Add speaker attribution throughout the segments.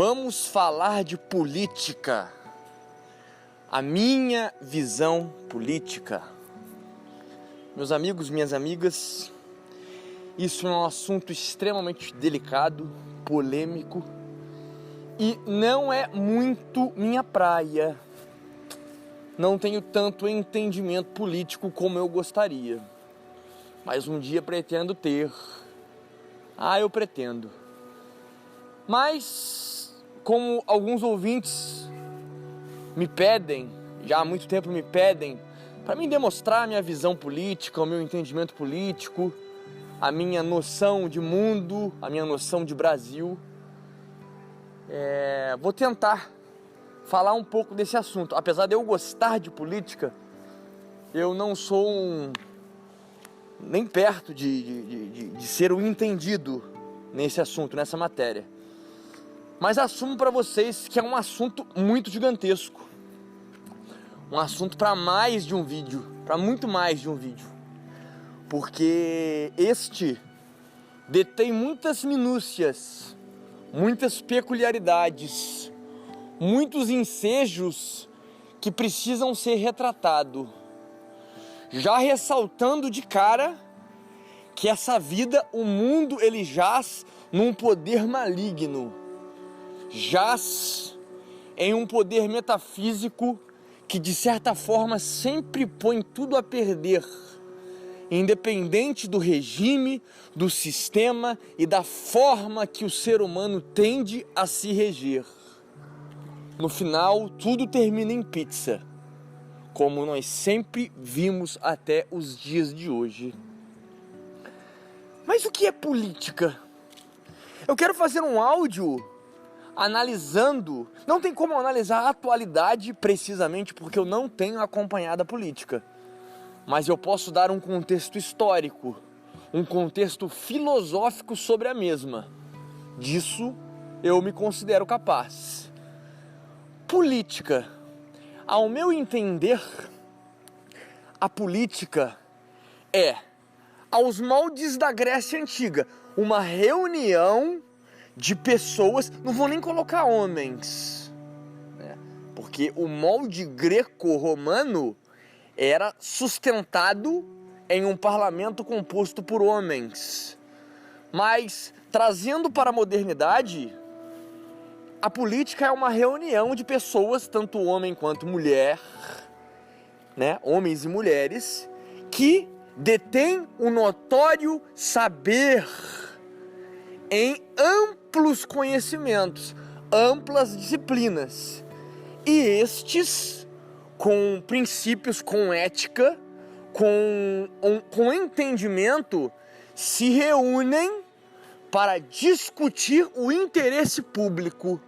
Speaker 1: Vamos falar de política. A minha visão política. Meus amigos, minhas amigas, isso é um assunto extremamente delicado, polêmico e não é muito minha praia. Não tenho tanto entendimento político como eu gostaria, mas um dia pretendo ter. Eu pretendo. Mas, como alguns ouvintes me pedem, já há muito tempo me pedem, para mim demonstrar a minha visão política, o meu entendimento político, a minha noção de mundo, a minha noção de Brasil, vou tentar falar um pouco desse assunto. Apesar de eu gostar de política, eu não sou nem perto de ser o entendido nesse assunto, nessa matéria. Mas assumo para vocês que é um assunto muito gigantesco. Um assunto para mais de um vídeo, para muito mais de um vídeo. Porque este detém muitas minúcias, muitas peculiaridades, muitos ensejos que precisam ser retratados. Já ressaltando de cara que essa vida, o mundo, ele jaz num poder maligno. Jaz em um poder metafísico que de certa forma sempre põe tudo a perder, independente do regime, do sistema e da forma que o ser humano tende a se reger. No final, tudo termina em pizza, como nós sempre vimos até os dias de hoje. Mas o que é política? Eu quero fazer um áudio analisando, não tem como analisar a atualidade precisamente porque eu não tenho acompanhado a política, mas eu posso dar um contexto histórico, um contexto filosófico sobre a mesma. Disso eu me considero capaz. Política, ao meu entender, a política é, aos moldes da Grécia Antiga, uma reunião de pessoas, não vou nem colocar homens, né? Porque o molde greco-romano era sustentado em um parlamento composto por homens. Mas, trazendo para a modernidade, a política é uma reunião de pessoas, tanto homem quanto mulher, né? Homens e mulheres, que detêm um notório saber em amplos conhecimentos, amplas disciplinas, e estes, com princípios, com ética, com entendimento, se reúnem para discutir o interesse público,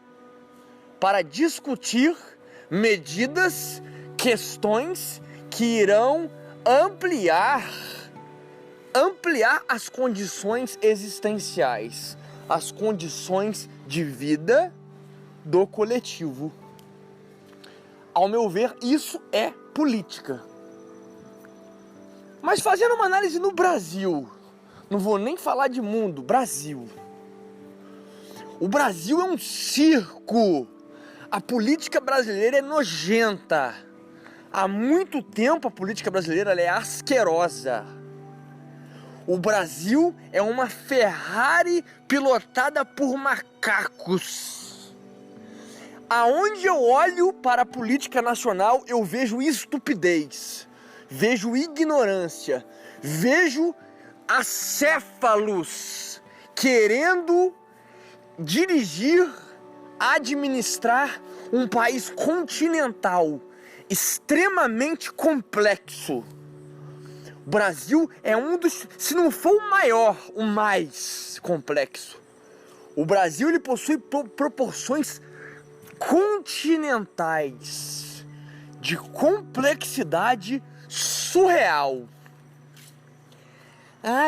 Speaker 1: para discutir medidas, questões que irão ampliar as condições existenciais, as condições de vida do coletivo. Ao meu ver, isso é política. Mas fazendo uma análise no Brasil, não vou nem falar de mundo, Brasil. O Brasil é um circo. A política brasileira é nojenta. Há muito tempo a política brasileira ela é asquerosa. O Brasil é uma Ferrari pilotada por macacos. Aonde eu olho para a política nacional, eu vejo estupidez, vejo ignorância, vejo acéfalos querendo dirigir, administrar um país continental extremamente complexo. O Brasil é um dos, se não for o maior, o mais complexo. O Brasil ele possui proporções continentais de complexidade surreal.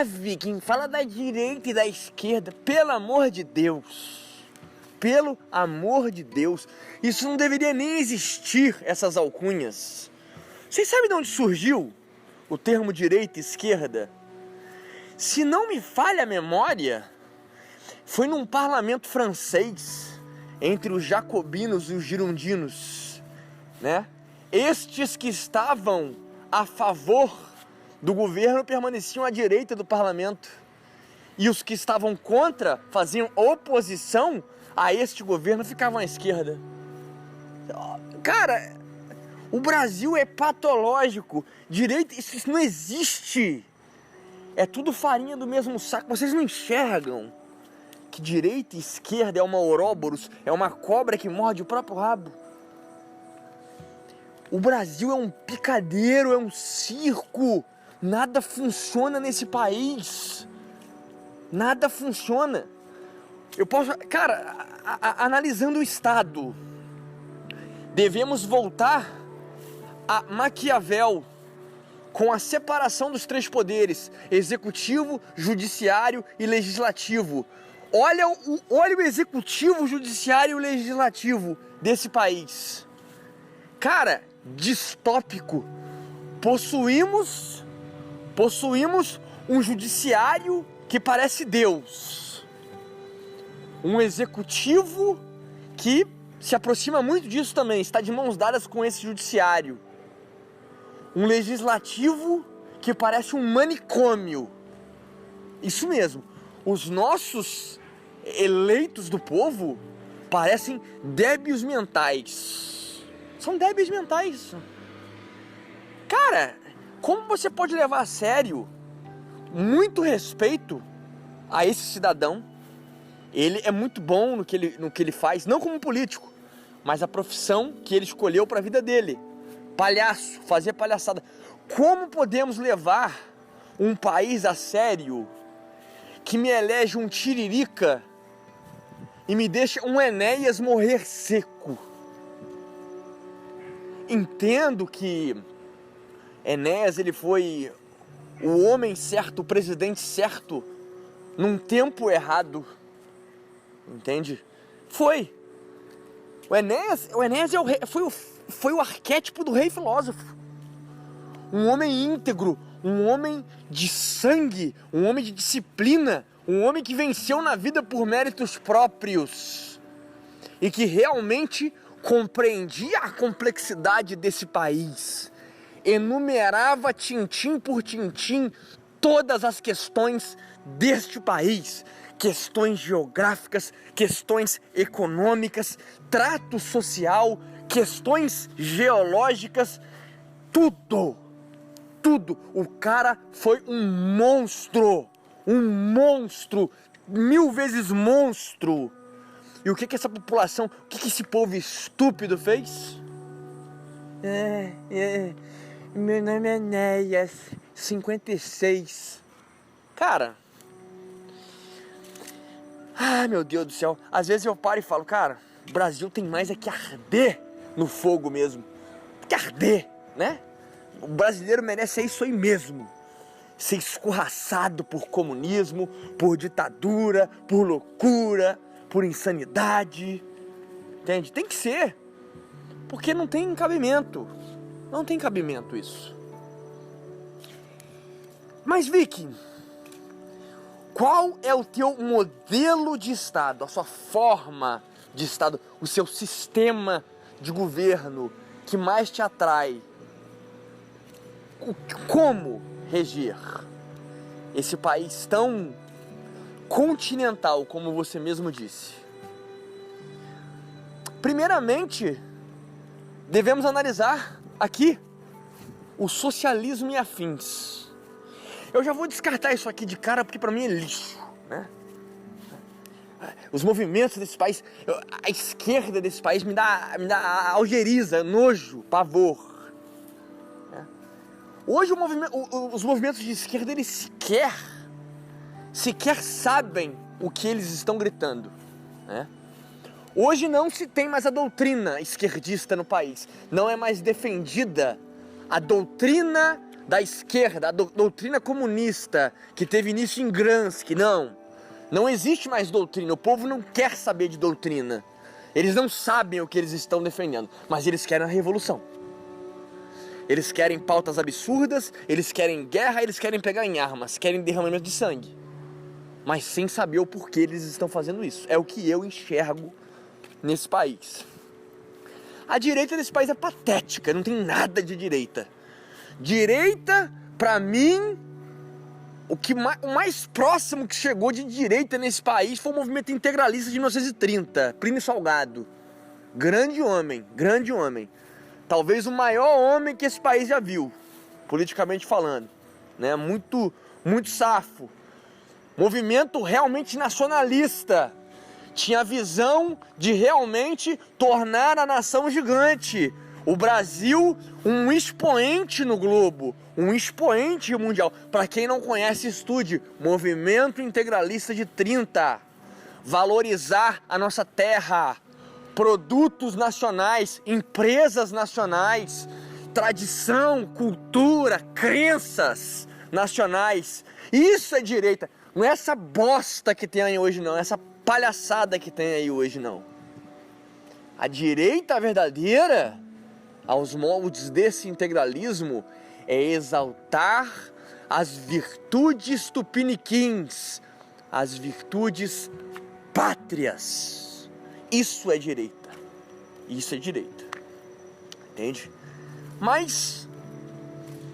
Speaker 1: Viking, fala da direita e da esquerda, pelo amor de Deus. Pelo amor de Deus, isso não deveria nem existir, essas alcunhas. Vocês sabem de onde surgiu o termo direita e esquerda? Se não me falha a memória, foi num parlamento francês, entre os jacobinos e os girondinos, né? Estes que estavam a favor do governo permaneciam à direita do parlamento, e os que estavam contra, faziam oposição a este governo, ficavam à esquerda. Cara, o Brasil é patológico. Direita, isso não existe. É tudo farinha do mesmo saco. Vocês não enxergam que direita e esquerda é uma ouroboros, é uma cobra que morde o próprio rabo? O Brasil é um picadeiro, é um circo. Nada funciona nesse país. Nada funciona. Eu posso... Cara, analisando o Estado, devemos voltar a Maquiavel, com a separação dos três poderes: executivo, judiciário e legislativo. Olha o executivo, o judiciário e o legislativo desse país. Cara, distópico. Possuímos um judiciário que parece Deus. Um executivo que se aproxima muito disso também, está de mãos dadas com esse judiciário. Um legislativo que parece um manicômio. Isso mesmo, os nossos eleitos do povo parecem débeis mentais. São débeis mentais. Cara, como você pode levar a sério muito respeito a esse cidadão? Ele é muito bom no que ele faz, não como político, mas a profissão que ele escolheu para a vida dele. Palhaço, fazer palhaçada. Como podemos levar um país a sério que me elege um tiririca e me deixa um Enéas morrer seco? Entendo que Enéas, ele foi o homem certo, o presidente certo, num tempo errado. Entende? Foi. O Enéas é o rei, foi o arquétipo do rei filósofo. Um homem íntegro, um homem de sangue, um homem de disciplina, um homem que venceu na vida por méritos próprios e que realmente compreendia a complexidade desse país. Enumerava tintim por tintim todas as questões deste país. Questões geográficas, questões econômicas, trato social, questões geológicas, tudo. O cara foi um monstro, 1000 vezes monstro. E o que essa população, o que esse povo estúpido fez? Meu nome é Enéas, 56. Cara, meu Deus do céu, às vezes eu paro e falo, cara, o Brasil tem mais é que arder no fogo mesmo. Que arder, né? O brasileiro merece isso aí mesmo. Ser escorraçado por comunismo, por ditadura, por loucura, por insanidade. Entende? Tem que ser. Porque não tem cabimento. Não tem cabimento isso. Mas, Vicky, qual é o teu modelo de Estado, a sua forma de Estado, o seu sistema de governo que mais te atrai? Como reger esse país tão continental, como você mesmo disse? Primeiramente, devemos analisar aqui o socialismo e afins. Eu já vou descartar isso aqui de cara, porque para mim é lixo, né? Os movimentos desse país, a esquerda desse país me dá algeriza, nojo, pavor. Né? Hoje os movimentos de esquerda, eles sequer sabem o que eles estão gritando. Né? Hoje não se tem mais a doutrina esquerdista no país. Não é mais defendida a doutrina da esquerda, a doutrina comunista, que teve início em Gramsci. Não existe mais doutrina. O povo não quer saber de doutrina. Eles não sabem o que eles estão defendendo, mas eles querem a revolução. Eles querem pautas absurdas, eles querem guerra, eles querem pegar em armas, querem derramamento de sangue, mas sem saber o porquê eles estão fazendo isso. É o que eu enxergo nesse país. A direita desse país é patética, não tem nada de direita. Direita, pra mim, o mais próximo que chegou de direita nesse país foi o movimento integralista de 1930, Plínio Salgado. Grande homem, grande homem. Talvez o maior homem que esse país já viu, politicamente falando, né? Muito safo. Movimento realmente nacionalista. Tinha a visão de realmente tornar a nação gigante. O Brasil, um expoente no globo, um expoente mundial. Para quem não conhece, estude. Movimento integralista de 30. Valorizar a nossa terra, produtos nacionais, empresas nacionais, tradição, cultura, crenças nacionais. Isso é direita. Não é essa bosta que tem aí hoje, não. É essa palhaçada que tem aí hoje, não. A direita verdadeira, aos moldes desse integralismo, é exaltar as virtudes tupiniquins, as virtudes pátrias. Isso é direita. Isso é direita. Entende? Mas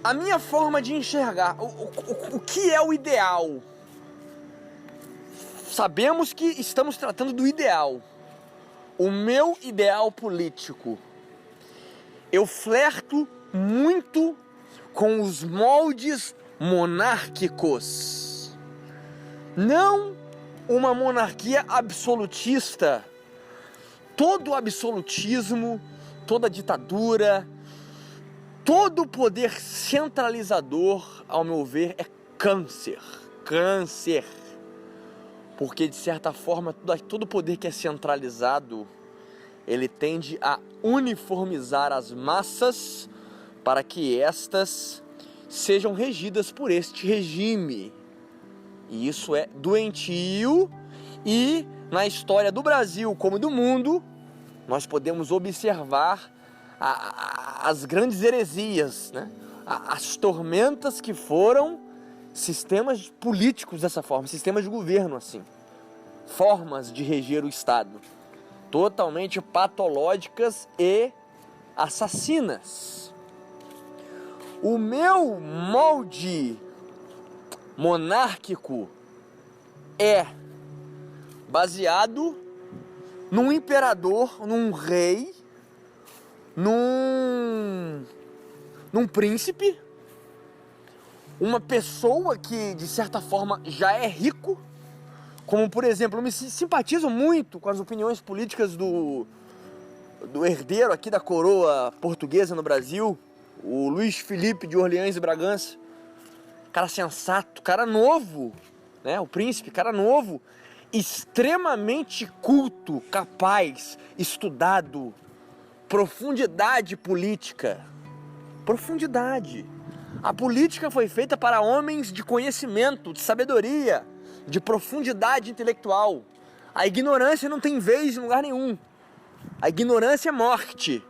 Speaker 1: a minha forma de enxergar, o que é o ideal? Sabemos que estamos tratando do ideal. O meu ideal político. Eu flerto muito com os moldes monárquicos. Não uma monarquia absolutista. Todo absolutismo, toda ditadura, todo poder centralizador, ao meu ver, é câncer. Câncer. Porque, de certa forma, todo poder que é centralizado, ele tende a uniformizar as massas para que estas sejam regidas por este regime. E isso é doentio e, na história do Brasil como do mundo, nós podemos observar as grandes heresias, né? As tormentas que foram sistemas políticos dessa forma, sistemas de governo assim, formas de reger o Estado, totalmente patológicas e assassinas. O meu molde monárquico é baseado num imperador, num rei, num príncipe, uma pessoa que de certa forma já é rico, como por exemplo, eu me simpatizo muito com as opiniões políticas do herdeiro aqui da coroa portuguesa no Brasil, o Luís Felipe de Orleans e Bragança. Cara sensato, cara novo, né? O príncipe, cara novo, extremamente culto, capaz, estudado, profundidade política, profundidade. A política foi feita para homens de conhecimento, de sabedoria, de profundidade intelectual. A ignorância não tem vez em lugar nenhum. A ignorância é morte,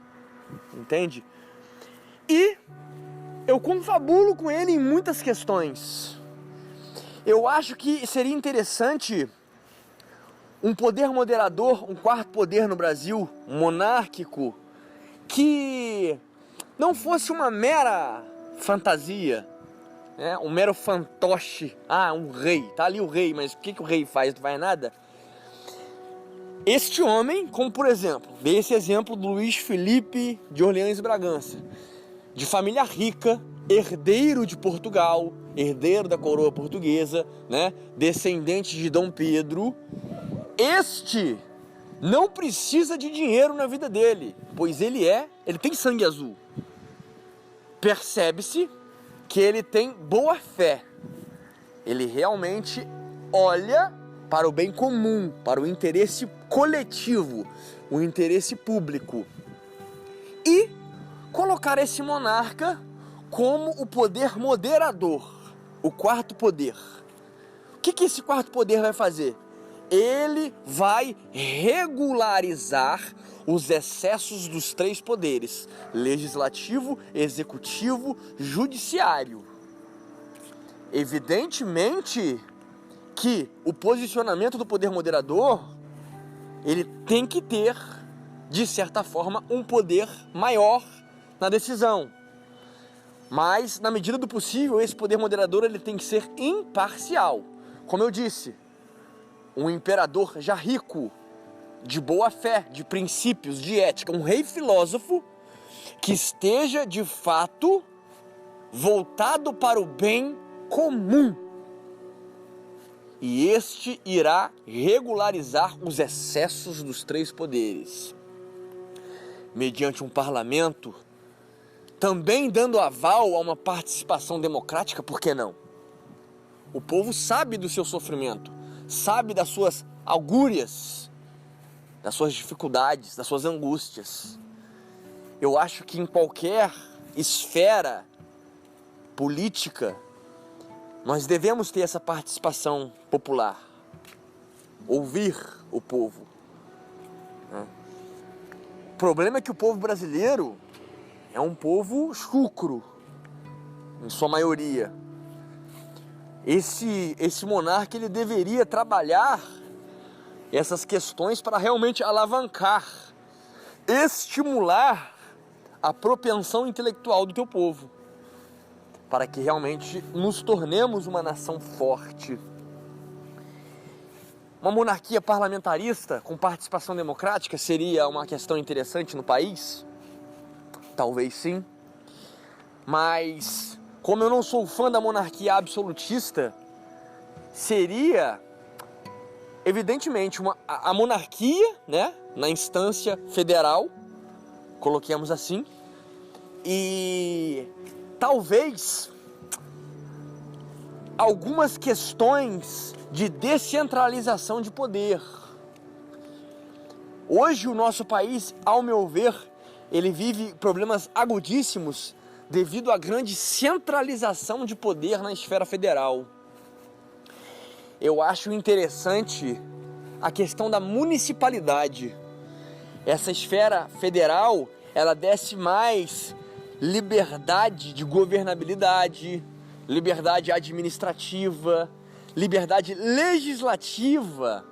Speaker 1: entende? E eu confabulo com ele em muitas questões. Eu acho que seria interessante um poder moderador, um quarto poder no Brasil, monárquico, que não fosse uma mera fantasia, né? Um mero fantoche. Ah, um rei, tá ali o rei, mas o que o rei faz? Não faz nada? Este homem, como por exemplo, dei esse exemplo do Luís Felipe de Orleans e Bragança, de família rica, herdeiro de Portugal, herdeiro da coroa portuguesa, né? Descendente de Dom Pedro. Este não precisa de dinheiro na vida dele, pois ele tem sangue azul. Percebe-se que ele tem boa fé. Ele realmente olha para o bem comum, para o interesse coletivo, o interesse público. E colocar esse monarca como o poder moderador, o quarto poder. O que esse quarto poder vai fazer? Ele vai regularizar os excessos dos três poderes: legislativo, executivo, judiciário. Evidentemente que o posicionamento do poder moderador ele tem que ter, de certa forma, um poder maior na decisão. Mas, na medida do possível, esse poder moderador ele tem que ser imparcial. Como eu disse, um imperador já rico, de boa fé, de princípios, de ética, um rei filósofo que esteja, de fato, voltado para o bem comum. E este irá regularizar os excessos dos três poderes, mediante um parlamento, também dando aval a uma participação democrática, por que não? O povo sabe do seu sofrimento, sabe das suas augúrias, das suas dificuldades, das suas angústias. Eu acho que em qualquer esfera política, nós devemos ter essa participação popular, ouvir o povo. O problema é que o povo brasileiro é um povo chucro, em sua maioria. Esse monarca ele deveria trabalhar essas questões para realmente alavancar, estimular a propensão intelectual do teu povo, para que realmente nos tornemos uma nação forte. Uma monarquia parlamentarista com participação democrática seria uma questão interessante no país? Talvez sim, mas como eu não sou fã da monarquia absolutista, seria evidentemente a monarquia, né, na instância federal, coloquemos assim, e talvez algumas questões de descentralização de poder. Hoje o nosso país, ao meu ver, ele vive problemas agudíssimos devido à grande centralização de poder na esfera federal. Eu acho interessante a questão da municipalidade. Essa esfera federal, ela desce mais liberdade de governabilidade, liberdade administrativa, liberdade legislativa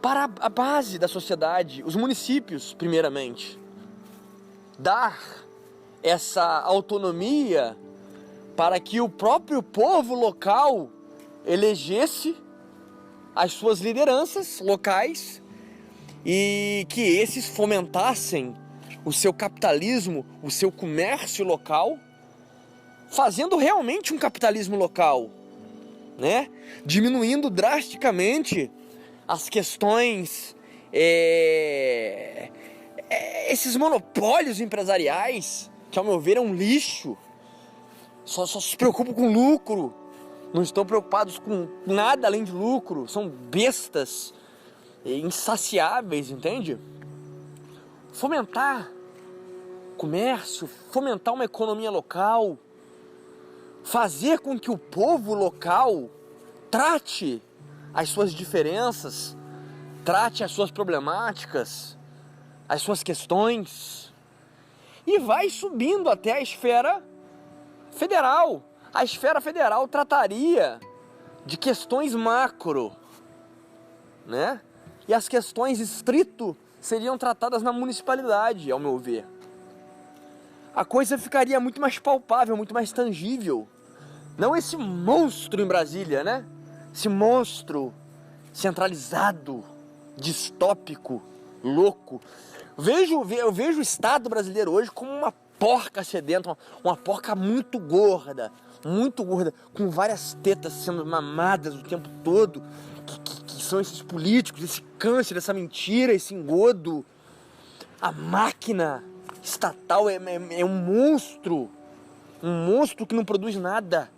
Speaker 1: para a base da sociedade, os municípios, primeiramente. Dar essa autonomia para que o próprio povo local elegesse as suas lideranças locais e que esses fomentassem o seu capitalismo, o seu comércio local, fazendo realmente um capitalismo local, né? Diminuindo drasticamente as questões, esses monopólios empresariais, que ao meu ver é um lixo, só se preocupam com lucro, não estão preocupados com nada além de lucro, são bestas insaciáveis, entende? Fomentar comércio, fomentar uma economia local, fazer com que o povo local trate as suas diferenças, trate as suas problemáticas, as suas questões, e vai subindo até a esfera federal. A esfera federal trataria de questões macro, né? E as questões estrito seriam tratadas na municipalidade, ao meu ver. A coisa ficaria muito mais palpável, muito mais tangível. Não esse monstro em Brasília, né? Esse monstro centralizado, distópico, louco. Eu vejo o Estado brasileiro hoje como uma porca sedenta, uma porca muito gorda, com várias tetas sendo mamadas o tempo todo, que são esses políticos, esse câncer, essa mentira, esse engodo. A máquina estatal é um monstro que não produz nada,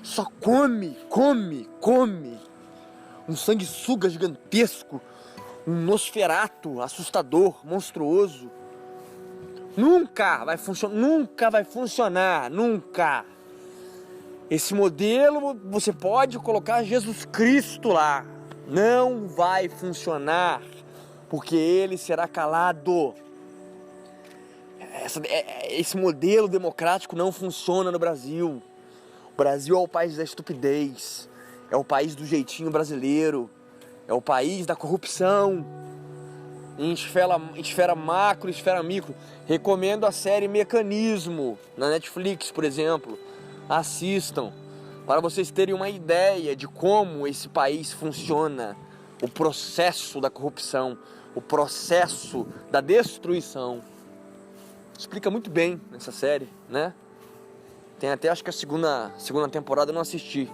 Speaker 1: só come. Um sanguessuga gigantesco, um Nosferatu assustador, monstruoso. Nunca vai funcionar. Esse modelo, você pode colocar Jesus Cristo lá, não vai funcionar, porque ele será calado. Esse modelo democrático não funciona no Brasil. O Brasil é o país da estupidez, é o país do jeitinho brasileiro, é o país da corrupção, em esfera macro e esfera micro. Recomendo a série Mecanismo, na Netflix, por exemplo. Assistam, para vocês terem uma ideia de como esse país funciona, o processo da corrupção, o processo da destruição. Explica muito bem nessa série, né? Tem até, acho que a segunda temporada eu não assisti,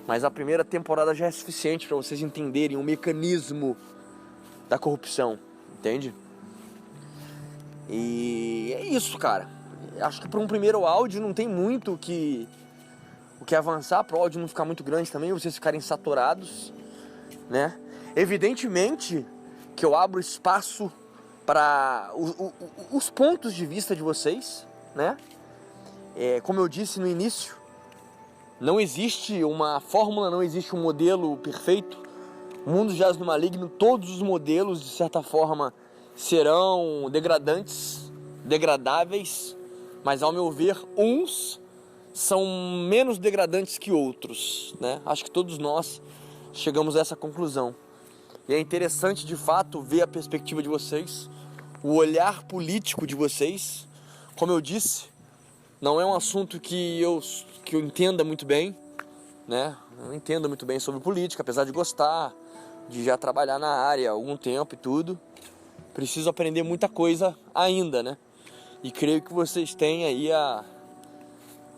Speaker 1: mas a primeira temporada já é suficiente para vocês entenderem o mecanismo da corrupção, entende? E é isso, cara. Acho que para um primeiro áudio não tem muito o que avançar, para o áudio não ficar muito grande também, vocês ficarem saturados, né? Evidentemente que eu abro espaço para os pontos de vista de vocês, né? Como eu disse no início, não existe uma fórmula, não existe um modelo perfeito. O mundo jaz no maligno, todos os modelos, de certa forma, serão degradantes, degradáveis, mas ao meu ver, uns são menos degradantes que outros, né? Acho que todos nós chegamos a essa conclusão. E é interessante, de fato, ver a perspectiva de vocês, o olhar político de vocês. Como eu disse, não é um assunto que eu entenda muito bem, né? Eu não entendo muito bem sobre política, apesar de gostar, de já trabalhar na área há algum tempo e tudo. Preciso aprender muita coisa ainda, né? E creio que vocês têm aí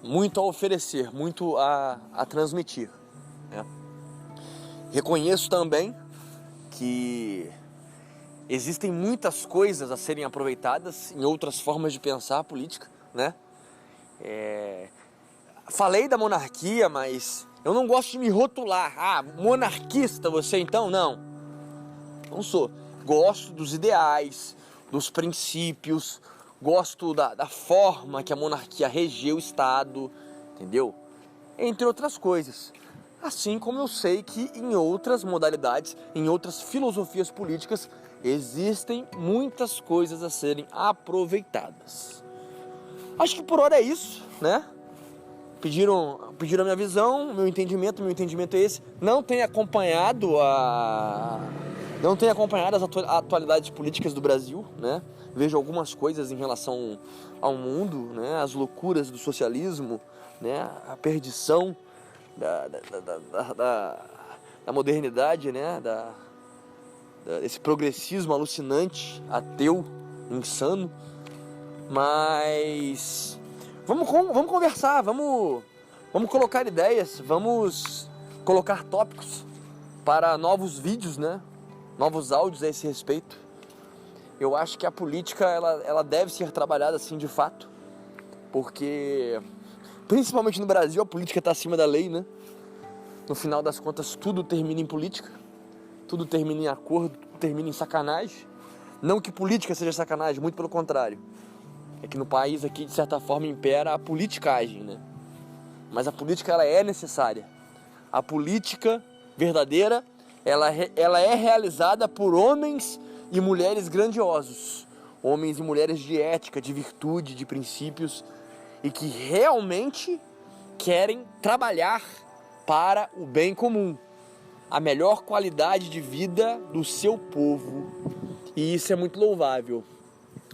Speaker 1: muito a oferecer, muito a transmitir, né? Reconheço também que existem muitas coisas a serem aproveitadas em outras formas de pensar a política, né? Falei da monarquia, mas eu não gosto de me rotular. Ah, monarquista você então? Não sou. Gosto dos ideais, dos princípios, gosto da forma que a monarquia regeu o Estado, entendeu? Entre outras coisas. Assim como eu sei que em outras modalidades, em outras filosofias políticas, existem muitas coisas a serem aproveitadas. Acho que por hora é isso, né? Pediram a minha visão, meu entendimento é esse. Não tenho acompanhado as atualidades políticas do Brasil, né? Vejo algumas coisas em relação ao mundo, né? As loucuras do socialismo, né? A perdição da modernidade, né? Esse progressismo alucinante, ateu, insano. Mas vamos conversar, vamos colocar ideias, vamos colocar tópicos para novos vídeos, né? Novos áudios a esse respeito. Eu acho que a política ela deve ser trabalhada assim de fato, porque principalmente no Brasil a política está acima da lei, né? No final das contas tudo termina em política, tudo termina em acordo, tudo termina em sacanagem. Não que política seja sacanagem, muito pelo contrário. É que no país aqui, de certa forma, impera a politicagem, né? Mas a política, ela é necessária. A política verdadeira, ela é realizada por homens e mulheres grandiosos. Homens e mulheres de ética, de virtude, de princípios. E que realmente querem trabalhar para o bem comum. A melhor qualidade de vida do seu povo. E isso é muito louvável.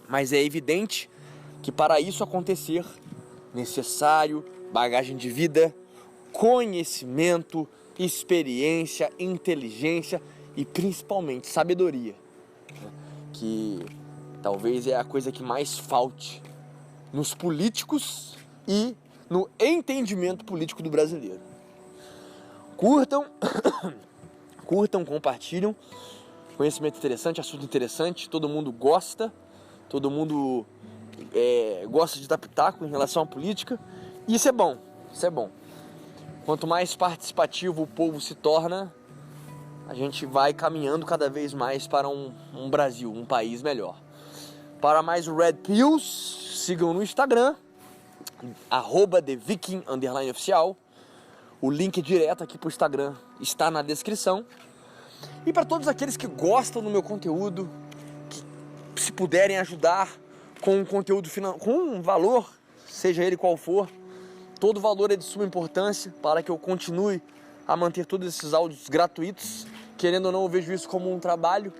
Speaker 1: Mas é evidente que para isso acontecer, necessário bagagem de vida, conhecimento, experiência, inteligência e principalmente sabedoria, que talvez é a coisa que mais falte nos políticos e no entendimento político do brasileiro. Curtam, compartilham, conhecimento interessante, assunto interessante, todo mundo gosta, todo mundo gosta de dar pitaco em relação à política, e isso é bom. Quanto mais participativo o povo se torna, a gente vai caminhando cada vez mais para um Brasil, um país melhor. Para mais Red Pills, sigam no Instagram, @TheViking_oficial. O link direto aqui para o Instagram está na descrição. E para todos aqueles que gostam do meu conteúdo, que se puderem ajudar com um conteúdo com um valor, seja ele qual for, todo valor é de suma importância para que eu continue a manter todos esses áudios gratuitos. Querendo ou não, eu vejo isso como um trabalho,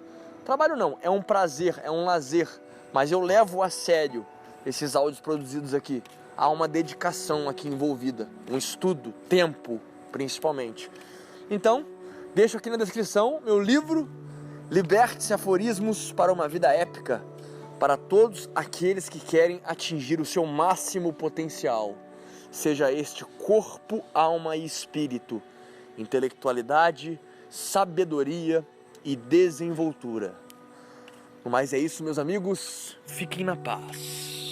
Speaker 1: Trabalho não, é um prazer, é um lazer, mas eu levo a sério esses áudios produzidos aqui. Há uma dedicação aqui envolvida, um estudo, tempo, principalmente. Então, deixo aqui na descrição meu livro, Liberte-se Aforismos para uma Vida Épica, para todos aqueles que querem atingir o seu máximo potencial, seja este corpo, alma e espírito, intelectualidade, sabedoria e desenvoltura. No mais é isso, meus amigos, fiquem na paz.